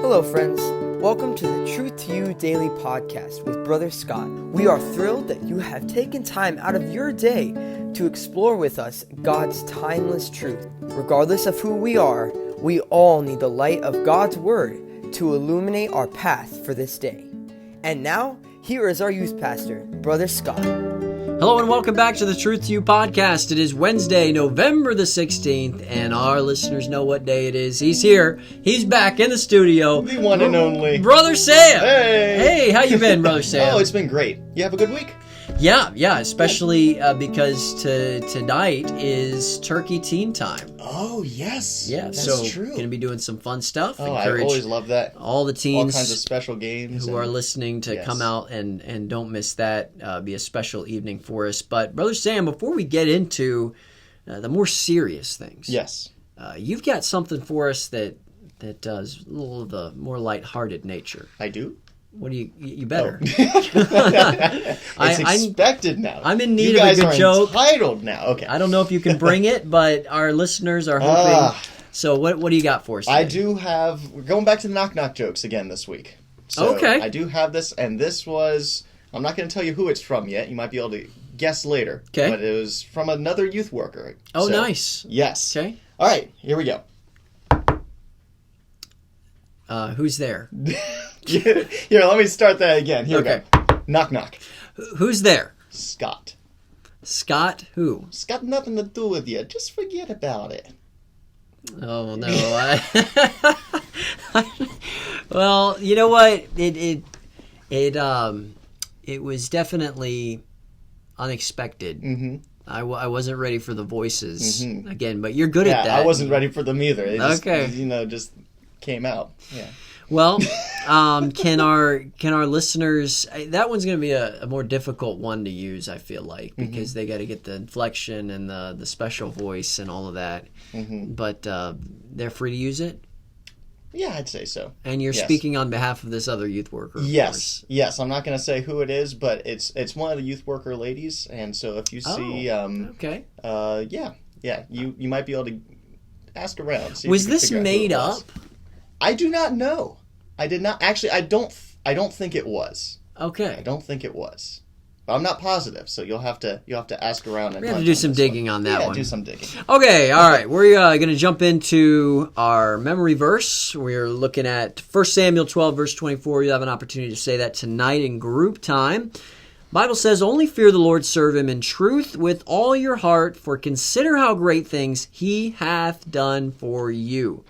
Hello, friends. Welcome to the Truth to You Daily Podcast with Brother Scott. We are thrilled that you have taken time out of your day to explore with us God's timeless truth. Regardless of who we are, we all need the light of God's Word to illuminate our path for this day. And now, here is our youth pastor, Brother Scott. Hello and welcome back to the Truth to You podcast. It is Wednesday, November the 16th, and our listeners know what day it is. He's here. He's back in the studio. The one and only Brother Sam. Hey, how you been, Brother Sam? Oh, it's been great. You have a good week? Yeah, especially because tonight is Turkey Teen Time. Oh, yes. Yeah, that's so true. Going to be doing some fun stuff. Oh, I always love that. All the teens, all kinds of special games who are listening to come out and don't miss that. Be a special evening for us. But Brother Sam, before we get into the more serious things, yes, you've got something for us that does a little of the more lighthearted nature. I do. What do you better? It's expected now. I'm in need of a good joke. You guys are entitled now. Okay. I don't know if you can bring it, but our listeners are hoping. So what do you got for us today? I do have. We're going back to the knock-knock jokes again this week. So okay. I do have this, and this was. I'm not going to tell you who it's from yet. You might be able to guess later. Okay. But it was from another youth worker. Oh, so, nice. Yes. Okay. All right. Here we go. Who's there? Here, let me start that again. Here we go. Knock, knock. Who's there? Scott. Scott who? It's got nothing to do with you. Just forget about it. Oh, no. Well, you know what? It was definitely unexpected. Mm-hmm. I wasn't ready for the voices again, but you're good at that. I wasn't ready for them either. It okay. Just came out. Yeah. Well, can our listeners? That one's going to be a more difficult one to use. I feel like because they got to get the inflection and the special voice and all of that. Mm-hmm. But they're free to use it. Yeah, I'd say so. And you're speaking on behalf of this other youth worker. Yes. I'm not going to say who it is, but it's one of the youth worker ladies. And so if you see, okay, you might be able to ask around. See was this made up? I do not know. I did not actually. I don't think it was. Okay. I don't think it was. But I'm not positive, so you'll have to ask around. We have to do some digging on that one. Yeah, do some digging. Okay, all right. We're going to jump into our memory verse. We're looking at 1 Samuel 12, verse 24. You'll have an opportunity to say that tonight in group time. Bible says, "Only fear the Lord, serve him in truth with all your heart, for consider how great things he hath done for you."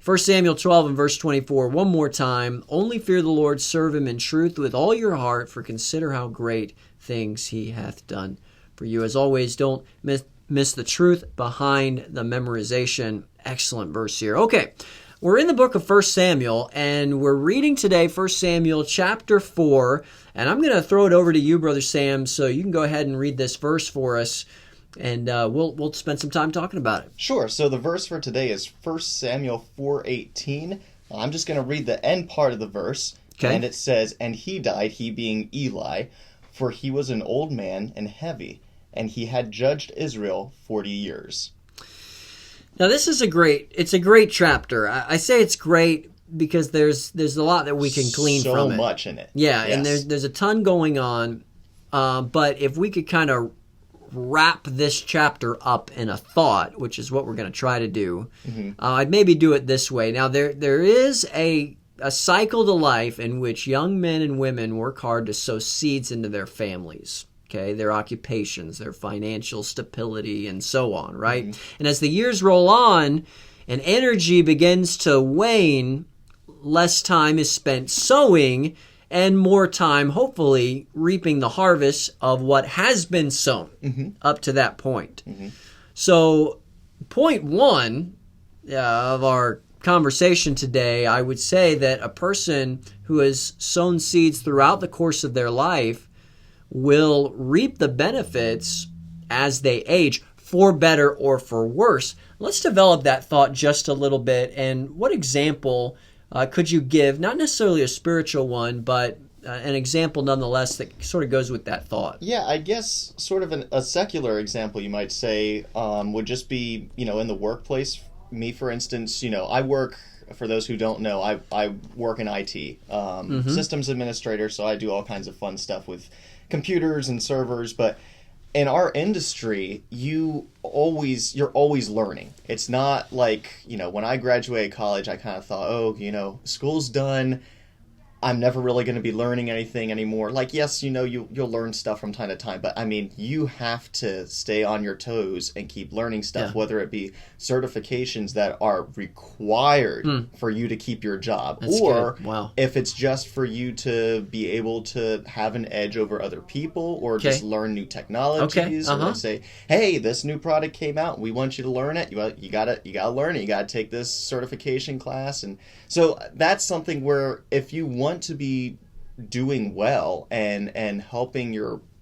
1 Samuel 12 and verse 24, one more time. "Only fear the Lord, serve him in truth with all your heart, for consider how great things he hath done for you." As always, don't miss the truth behind the memorization. Excellent verse here. Okay, we're in the book of 1 Samuel, and we're reading today 1 Samuel chapter 4, and I'm going to throw it over to you, Brother Sam, so you can go ahead and read this verse for us. And we'll spend some time talking about it. Sure. So the verse for today is 1 Samuel 4:18. I'm just going to read the end part of the verse. Okay. And it says, "And he died, he being Eli, for he was an old man and heavy, and he had judged Israel 40 years." Now this is a great chapter. I say it's great because there's a lot that we can glean from it. So much in it. Yeah, yes. And there's a ton going on. But if we could kind of wrap this chapter up in a thought, which is what we're going to try to do, I'd maybe do it this way. Now, there is a cycle to life in which young men and women work hard to sow seeds into their families, okay, their occupations, their financial stability, and so on, right? And as the years roll on and energy begins to wane, less time is spent sowing and more time, hopefully, reaping the harvest of what has been sown up to that point. So, point one of our conversation today, I would say that a person who has sown seeds throughout the course of their life will reap the benefits as they age, for better or for worse. Let's develop that thought just a little bit. And what example could you give, not necessarily a spiritual one, but an example nonetheless that sort of goes with that thought? Yeah, I guess sort of a secular example, you might say, would just be, in the workplace, me, for instance, I work, for those who don't know, I work in IT, systems administrator, so I do all kinds of fun stuff with computers and servers, but in our industry, you're always learning. It's not like, when I graduated college, I kind of thought, school's done. I'm never really going to be learning anything anymore. Like, yes, you'll learn stuff from time to time, but I mean, you have to stay on your toes and keep learning stuff, whether it be certifications that are required for you to keep your job, or if it's just for you to be able to have an edge over other people, or just learn new technologies, or say, hey, this new product came out, we want you to learn it. You gotta learn it. You gotta take this certification class, and so that's something where if you want to be doing well and helping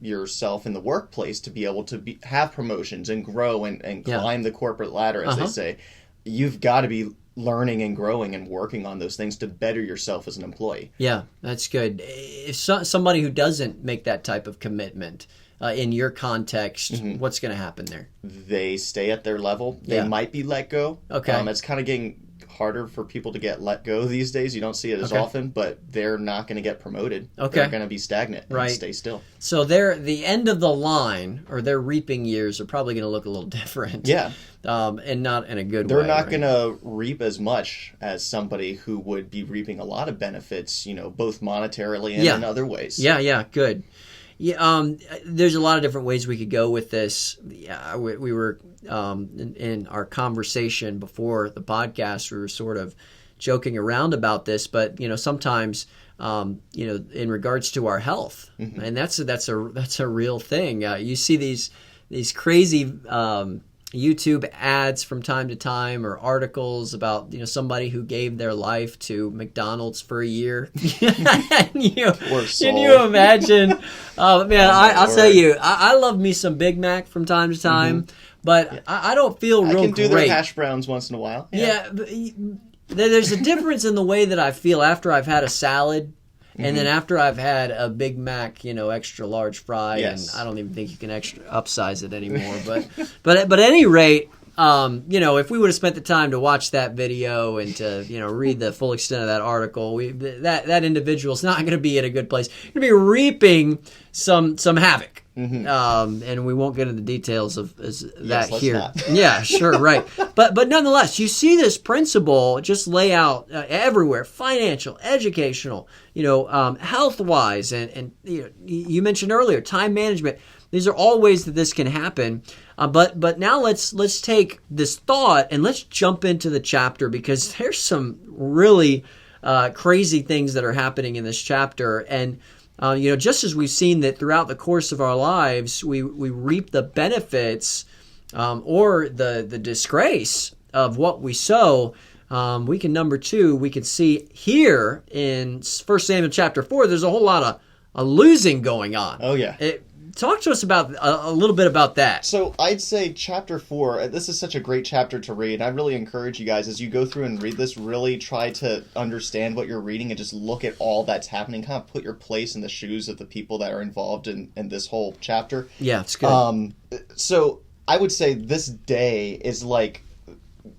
yourself in the workplace to be able to have promotions and grow and climb the corporate ladder, as they say, you've got to be learning and growing and working on those things to better yourself as an employee. Yeah, that's good. If somebody who doesn't make that type of commitment in your context, what's going to happen there? They stay at their level. They might be let go. Okay. It's kind of getting harder for people to get let go these days. You don't see it as often, but they're not going to get promoted. They're going to be stagnant and stay still. So the end of the line, or their reaping years, are probably going to look a little different. Yeah. And not in a good way. They're not going to reap as much as somebody who would be reaping a lot of benefits, both monetarily and in other ways. Yeah, good. Yeah, there's a lot of different ways we could go with this. Yeah, we were in our conversation before the podcast. We were sort of joking around about this, but sometimes in regards to our health, and that's a real thing. You see these crazy YouTube ads from time to time, or articles about somebody who gave their life to McDonald's for a year. Can you imagine? Man, I'll tell you, I love me some Big Mac from time to time, but I don't feel real great. I can do their hash browns once in a while. Yeah, there's a difference in the way that I feel after I've had a salad. And then after I've had a Big Mac, extra large fry, and I don't even think you can extra upsize it anymore. But at any rate, if we would have spent the time to watch that video and to read the full extent of that article, that individual's not going to be in a good place. You're going to be reaping some havoc. And we won't get into the details of that here. Not. Yeah, sure, right. But nonetheless, you see this principle just lay out everywhere: financial, educational, health-wise, and you mentioned earlier time management. These are all ways that this can happen. But now let's take this thought and let's jump into the chapter, because there's some really crazy things that are happening in this chapter. And just as we've seen that throughout the course of our lives, we reap the benefits or the disgrace of what we sow. We can see here in 1 Samuel chapter 4, there's a whole lot of losing going on. Oh, yeah. Talk to us about a little bit about that. So I'd say chapter 4, this is such a great chapter to read. I really encourage you guys, as you go through and read this, really try to understand what you're reading and just look at all that's happening. Kind of put your place in the shoes of the people that are involved in this whole chapter. Yeah, it's good. So I would say this day is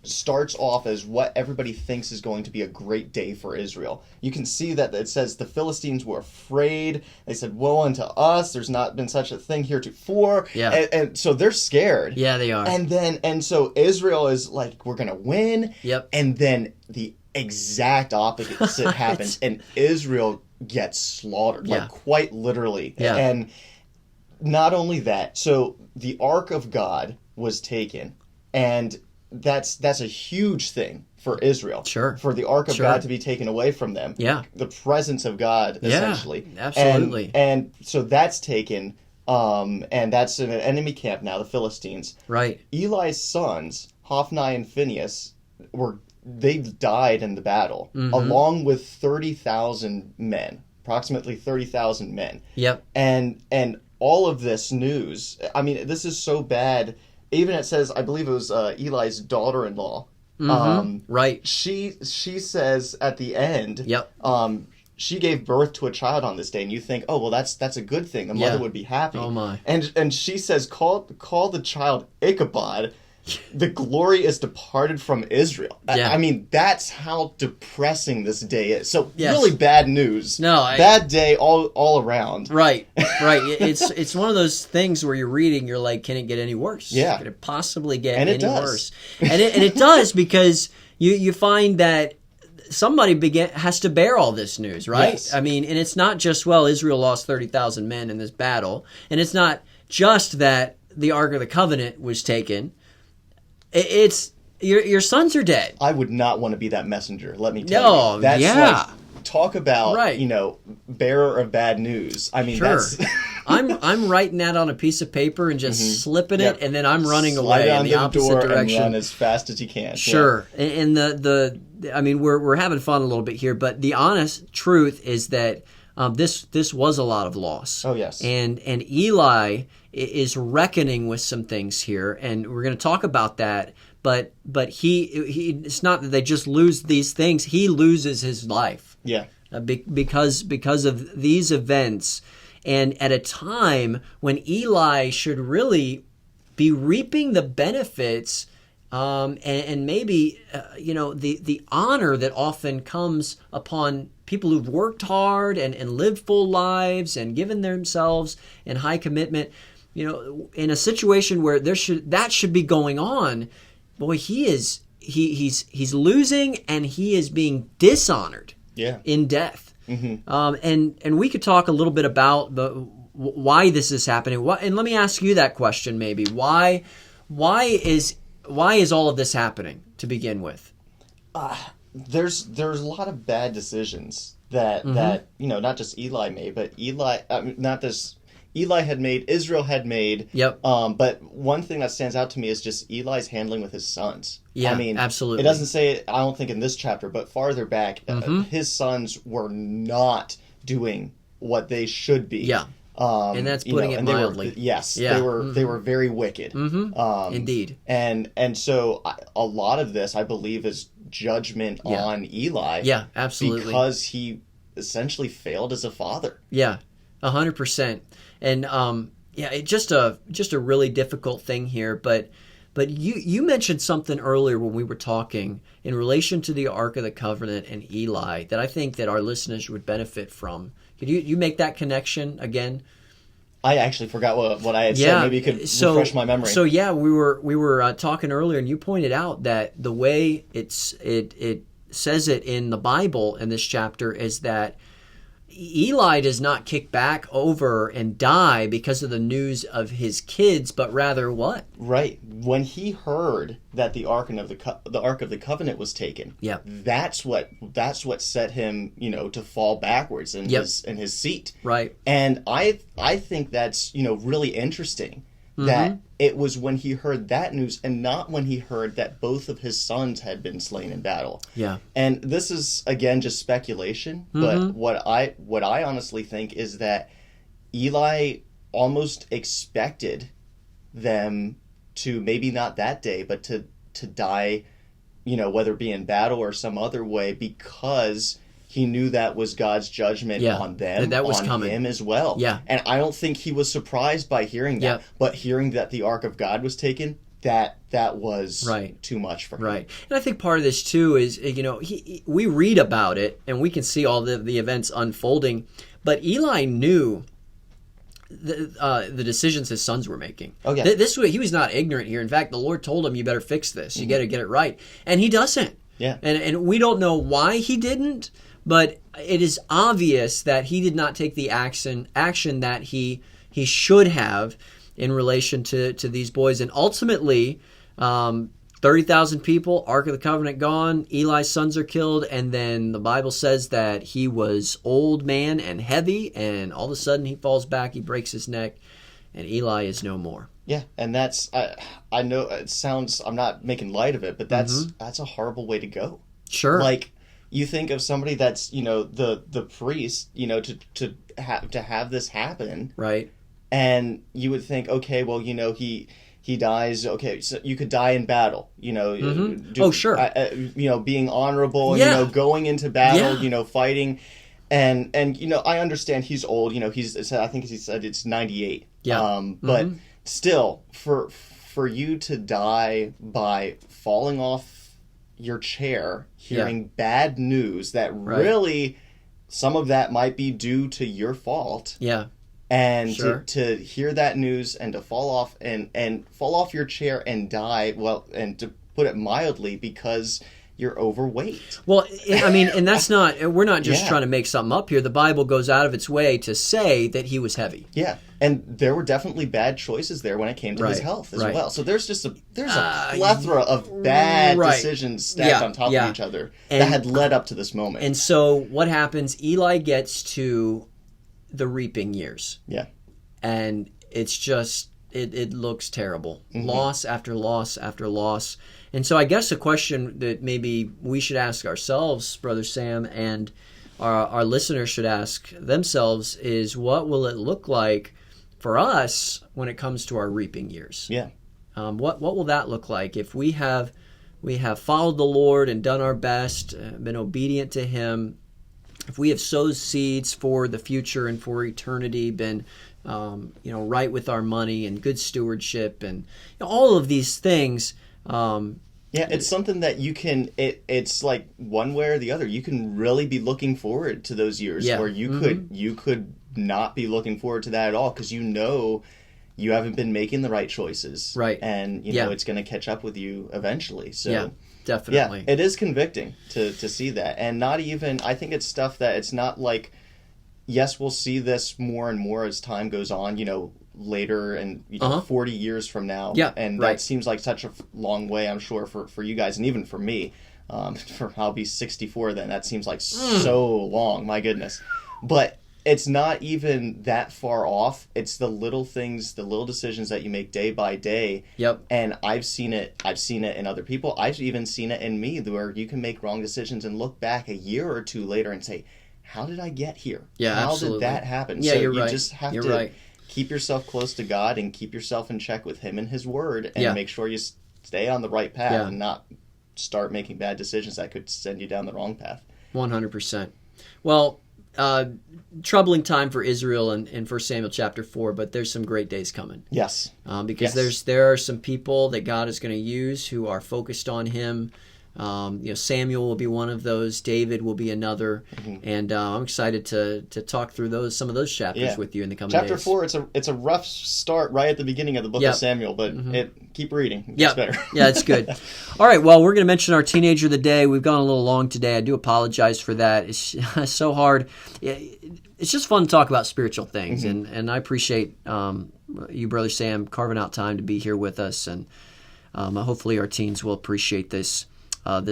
starts off as what everybody thinks is going to be a great day for Israel. You can see that it says the Philistines were afraid. They said, woe unto us. There's not been such a thing heretofore. Yeah. And so they're scared. Yeah, they are. And so Israel is like, we're going to win. Yep. And then the exact opposite happens, and Israel gets slaughtered, quite literally. Yeah. And not only that, so the Ark of God was taken, and that's a huge thing for Israel. Sure. For the Ark of God to be taken away from them. Yeah. The presence of God, essentially. Yeah, absolutely. And so that's taken, and that's in an enemy camp now, the Philistines. Right. Eli's sons, Hophni and Phinehas, they died in the battle, along with 30,000 men, approximately 30,000 men. Yep. And all of this news, I mean, this is so bad. Even it says, I believe it was Eli's daughter-in-law. Right. She says at the end, yep. She gave birth to a child on this day, and you think, oh, well, that's a good thing. The mother would be happy. Oh my! And she says, call the child Ichabod, the glory is departed from Israel. Yeah. I mean, that's how depressing this day is. So Yes. really bad news. Bad day all around. Right. It's one of those things where you're reading, you're like, can it get any worse? Yeah. Can it possibly get And any it does. worse? And it does, because you find that somebody has to bear all this news, right? Yes. I mean, and it's not just, well, Israel lost 30,000 men in this battle, and it's not just that the Ark of the Covenant was taken. It's your sons are dead. I would not want to be that messenger, let me tell you. That's yeah. like, talk about, Right. bearer of bad news. I mean, Sure. that's... I'm writing that on a piece of paper and just slipping Yep. it, and then I'm running Slide away in under the opposite door direction. and run as fast as you can. Sure. And I mean, we're having fun a little bit here, but the honest truth is that this was a lot of loss. Oh, yes. And Eli is reckoning with some things here, and we're going to talk about that. But he it's not that they just lose these things; he loses his life. Yeah. Because of these events, and at a time when Eli should really be reaping the benefits, and maybe the honor that often comes upon people who've worked hard and lived full lives and given themselves in high commitment. In a situation where that should be going on, boy, he's losing, and he is being dishonored. Yeah. In death. Mm-hmm. And we could talk a little bit about why this is happening. And let me ask you that question, maybe. Why is all of this happening to begin with? There's a lot of bad decisions that not just Eli made, but Eli had made, Israel had made. Yep. But one thing that stands out to me is just Eli's handling with his sons. Yeah, I mean, absolutely. It doesn't say it, I don't think, in this chapter, but farther back, his sons were not doing what they should be. Yeah. And that's putting it mildly. Yes. Yeah. They were very wicked. Indeed. And so a lot of this, I believe, is judgment on Eli. Yeah, absolutely. Because he essentially failed as a father. Yeah, 100%. And it's just a really difficult thing here. But you mentioned something earlier when we were talking in relation to the Ark of the Covenant and Eli that I think that our listeners would benefit from. Could you make that connection again? I actually forgot what I had said. Maybe you could refresh my memory. So yeah, we were talking earlier, and you pointed out that the way it says it in the Bible in this chapter is that Eli does not kick back over and die because of the news of his kids, but rather what? Right. When he heard that the Ark of the Covenant was taken, that's what set him, to fall backwards in his seat. Right. And I think that's, really interesting. That it was when he heard that news and not when he heard that both of his sons had been slain in battle. Yeah. And this is, again, just speculation, but what I honestly think is that Eli almost expected them to, maybe not that day, but to die, whether it be in battle or some other way, because he knew that was God's judgment on them, that was on coming. him as well. Yeah. And I don't think he was surprised by hearing that. But hearing that the Ark of God was taken, that was too much for him. Right. And I think part of this, too, is, we read about it, and we can see all the events unfolding, but Eli knew the decisions his sons were making. Oh, yeah. He was not ignorant here. In fact, the Lord told him, you better fix this. You got to get it right. And he doesn't. Yeah. And we don't know why he didn't, but it is obvious that he did not take the action that he should have in relation to these boys. And ultimately, 30,000 people, Ark of the Covenant gone, Eli's sons are killed, and then the Bible says that he was old man and heavy, and all of a sudden he falls back, he breaks his neck, and Eli is no more. Yeah, and that's, I know it sounds, I'm not making light of it, but that's a horrible way to go. Sure. Like, you think of somebody that's, the priest, to have this happen. Right. And you would think, okay, well, he dies. Okay, so you could die in battle. Sure. Being honorable. And, going into battle. Fighting, and I understand he's old. I think he said it's 98. Yeah. But still, for for you to die by falling off your chair, hearing bad news that really some of that might be due to your fault. Yeah. And to hear that news and to fall off and fall off your chair and die, well, and to put it mildly, because you're overweight. Well, I mean, and that's not, we're not just trying to make something up here. The Bible goes out of its way to say that he was heavy. Yeah. And there were definitely bad choices there when it came to his health as well. So there's just a plethora of bad decisions stacked on top of each other that had led up to this moment. And so what happens? Eli gets to the reaping years. Yeah. And it's just, it looks terrible. Loss after loss after loss. And so I guess a question that maybe we should ask ourselves, Brother Sam, and our listeners should ask themselves is, what will it look like for us when it comes to our reaping years? Yeah. What will that look like if we have followed the Lord and done our best, been obedient to Him, if we have sowed seeds for the future and for eternity, been right with our money and good stewardship and all of these things. It's something that you can, it's like one way or the other. You can really be looking forward to those years where you could not be looking forward to that at all, because you haven't been making the right choices. Right. And it's going to catch up with you eventually. So definitely. Yeah, it is convicting to see that. And not even, I think it's stuff that it's not like, yes, we'll see this more and more as time goes on, later and 40 years from now. Yeah, and that seems like such a long way, I'm sure, for you guys and even for me. I'll be 64 then. That seems like so long, my goodness. But it's not even that far off. It's the little things, the little decisions that you make day by day. Yep. And I've seen it in other people. I've even seen it in me, where you can make wrong decisions and look back a year or two later and say, how did I get here? Yeah, how absolutely. did that happen? Yeah, so you're you right. just have you're to right. keep yourself close to God and keep yourself in check with Him and His Word, and make sure you stay on the right path and not start making bad decisions that could send you down the wrong path. 100%. Well, troubling time for Israel in 1 Samuel chapter 4, but there's some great days coming. Yes. Because there are some people that God is going to use who are focused on Him. Samuel will be one of those. David will be another, and I'm excited to talk through some of those chapters with you in the coming days. Chapter 4, it's a rough start right at the beginning of the book of Samuel, but keep reading. It gets better. Yeah, it's good. All right, well, we're going to mention our teenager of the day. We've gone a little long today. I do apologize for that. It's so hard. It's just fun to talk about spiritual things, and I appreciate you, Brother Sam, carving out time to be here with us, and hopefully our teens will appreciate this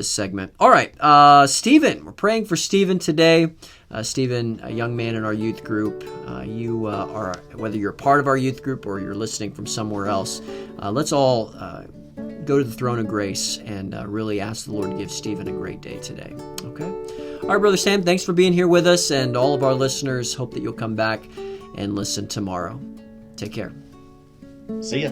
segment. All right, Stephen. We're praying for Stephen today. Stephen, a young man in our youth group. You are, whether you're a part of our youth group or you're listening from somewhere else, let's all go to the throne of grace and really ask the Lord to give Stephen a great day today. Okay? All right, Brother Sam, thanks for being here with us, and all of our listeners, hope that you'll come back and listen tomorrow. Take care. See ya.